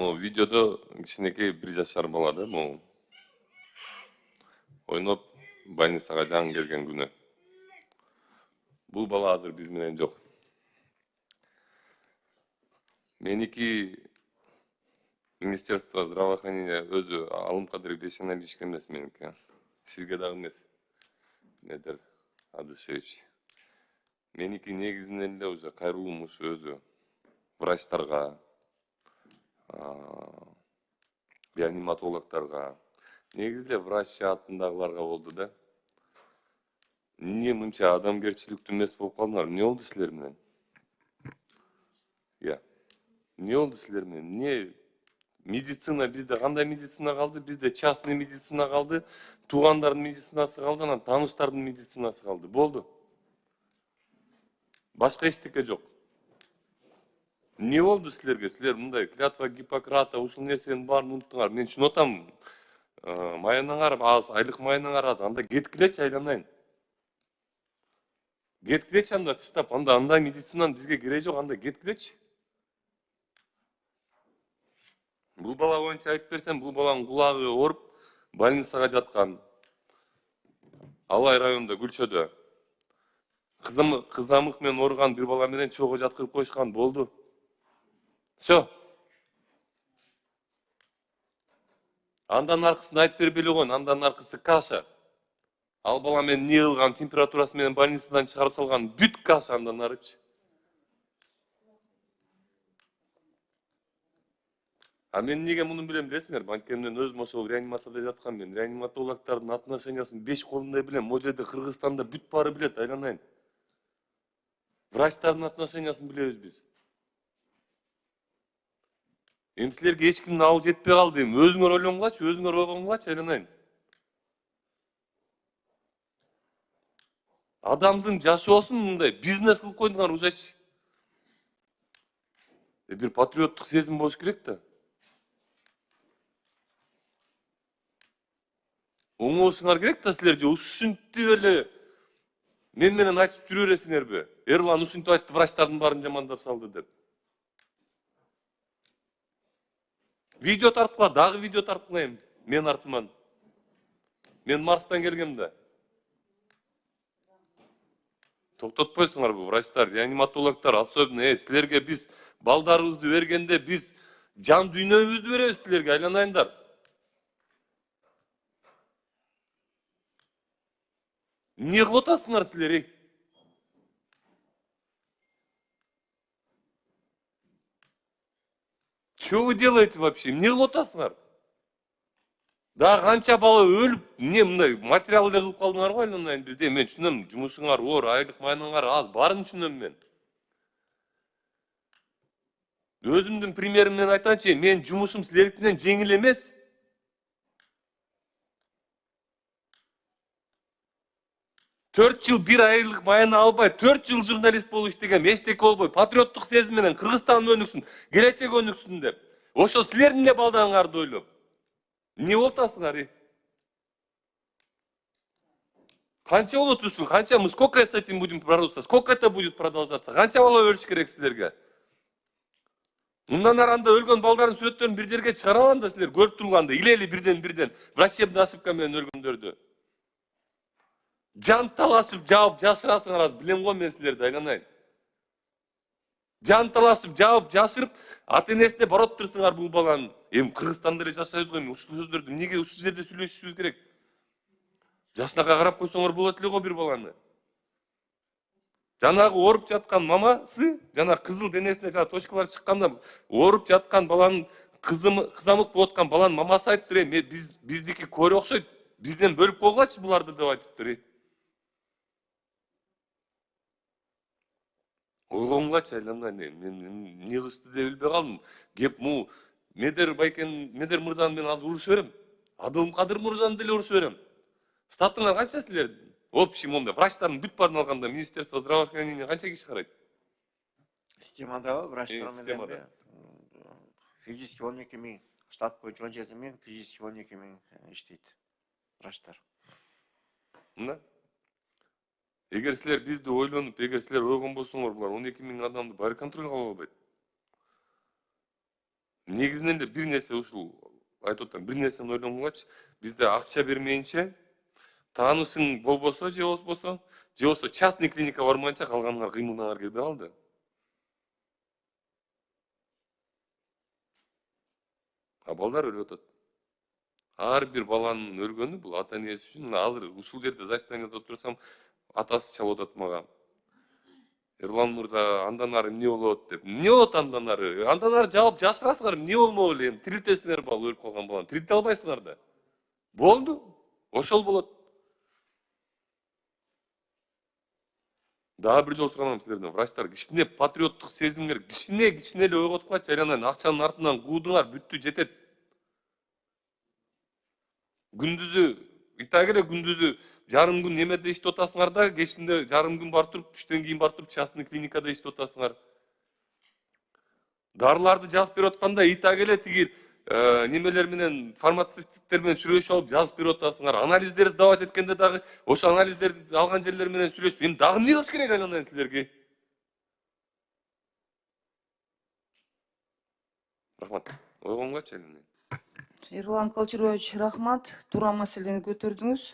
Видеодо кичинекей 1 жашар бала да, ойноп больницага жаңы келген күнү. Бул бала азыр биз менен жок. Меники Министерство здравоохранения өзү алым кадыр бешенали ишке эмес меники. Сизге дагы эмес. Недер Адышевич. Меники негизинен эле уже кайрылуум ушу өзү врачтарга, реаниматологдорго, негизи эле врач жаатындагыларга болду да. Эмне мынча адамгерчиликтүү эмес болуп калдыңар? Эмне болду силер менен? Эмне болду силер менен? Эмне медицина бизде кандай медицина калды? Бизде частный медицина калды, туугандардын медицинасы калды, анан тааныштардын медицинасы калды. Болду. Башка эчтеке жок. Эмне болду силерге? Силер мындай клятва Гиппократа, ушул нерсенин баарын унуттуңар. Мен түшүнүп атам. Маянаңар аз, айлык маянаңар аз. Анда кеткилечи айланайын. Кеткилечи анда тыштап, андай медицинанын бизге кереги жок, анда кеткилечи. Бул бала боюнча айтып берсем, бул баланын кулагы ооруп, больницага жаткан. Алай районунда Гүлчөдө. Кызамык менен ооруган бир бала менен чогуу жаткырып коюшкан, болду. Всё. Андан аркысында айтып бербей койгон, андан аркысы каша. Ал бала менен эмне кылган, температурасы менен больницадан чыгарып салган, бүт каша андан арычы. Мен эмнеге муну билем десиңер? Банткемден өзүм ошол реанимацияда жаткан мен. Реаниматологдордун отношениясын 5 колундай билем. Могу жерде Кыргызстанда бүт баары билет, айланайын. Врачтардын отношениясын билебиз биз. Силерге эч кимдин абалы жетпей калды. Өзүңөр ойлонгулачы, өзүңөр ойгонгулачы, айланайын. Адамдын жашоосун мындай бизнес кылып койдуңар ужачы. Бир патриоттук сезим болуш керек да. Оңоошуңар керек да силер же ушинтип эле мен менен айтып жүрө бересиңерби? Эрлан ушинтип айтты, врачтардын баарын жамандап салды деп. Видео тарткыла, дагы видео тарткылайм мен артыман. Мен Марстан келгем да. Токтотпойсуңарбы врачтар, реаниматологдор, особенно силерге биз балдарыбызды бергенде биз жан дүйнөбүздү беребиз силерге, айланайындар. Эмне кылып атасыңар силер, ey? Что вы делаете вообще? Эмне кылып атасыңар? Да канча бала өлүп, эмне мындай материал эле кылып калдыңар го, айланайын бизде. Мен түшүнөм, жумушуңар оор, айлык маянаңар аз, баарын түшүнөм мен. Өзүмдүн примерим менен айтайынчы, мен жумушум силердикинен жеңил эмес. 4 жыл 1 айлык маяны албай, 4 жыл журналист болуп иштегем, эчтеке болбой, патриоттук сезим менен Кыргызстан өнүксүн, келечек өнүксүн деп. Ошо силердин эле балдарыңарды ойлоп. Эмне болуп атасыңар? Канча болот ушул? Канча мы сколько с этим будем бороться? Сколько это будет продолжаться? Канча бала өлүш керек силерге? Мындан аранда өлгөн балдардын сүрөттөрүн бир жерге чыгара алам силер көрүп турганда, илели бирден врачебный ошибка менен өлгөндөрдү. Жан талашып жаап жашырасыңар аз, билем го мен силерди, айланайын. Жан талашып жаап жашырып, ата-энесине барып турсуңар бул баланын. Кыргызстанда эле жашайбыз го, ушул сөздөрдү эмнеге ушул жерде сүйлөшүшүбүз керек? Жашынакка карап койсоңор болот эле го бир баланы. Жанагы ооруп жаткан мамасы, жана кызыл денесине жана точкалар чыкканда ооруп жаткан баланын кызамык болуп аткан баланын мамасы айтыптыр, биздики көөрө окшойт, бизден бөлүп койгулачы буларды деп айтыптыр. Ойгоңгулачы, айланайын, мен эмне кылышты деп билбей калдым. Кеп Медер мырзаны мен алып урушуп берем. Абдулкадыр мырзаны деле урушуп берем. Штатыңар канча силер? Общий момда врачтардын бүт баарын алганда Министерство здравоохранения канча киши карайт? Системада врачтар Системада. Физически 12 миң, штат боюнча 17 миң, физически 12 миң иштейт врачтар. Мына эгер силер бизди ойлонуп, эгер силер ойгонбосоңор, булар 12 миң адамды баары контролго ала албайт. негизинен эле бир нерсе ушул айтып атам, бир нерсени ойлонгугачы, бизде акча бермейинче, таанышың болбосо же болбосо частный клиника бармайынча калганыңар кыймылдаңар келбей калды. А балдар өлүп атат. Ар бир баланын өлгөнү бул ата энеси үчүн, азыр ушул жерде заседанияда отурсам, атасы чалып атат мага. Эрлан мырза, андан ары эмне болот деп. Эмне болот андан ары? Андан ары жаап жашырасыңар, эмне болмок эле? Тирилтесиңер бала өлүп калган баланы. Тирилте албайсыңар да. Болду. Ошол болот. Дагы бир жолу суранам силерден, врачтар, кичине патриоттук сезимдер, кичине эле ойготкулачы, айранан акчанын артынан куудуңар, бүттү, жетет. Күндүзү, итак эле күндүзү жарым күн немеде иштеп атасыңар да, кечинде жарым күн бар туруп, түштөн кийин бар туруп частный клиникада иштеп атасыңар. Дарыларды жазып берип атканда итак эле тиги немелер менен, фармацевттер менен сүйлөшүп алып жазып берип атасыңар. Анализдерди сдавать эткенде дагы ошо анализдерди алган жерлер менен сүйлөшүп, эми дагы эмне кылыш керек айланайын силерге? Рахмат. Ойгонгачы айланайын. Эрлан Калчырович, рахмат. Туура маселени көтөрдүңүз.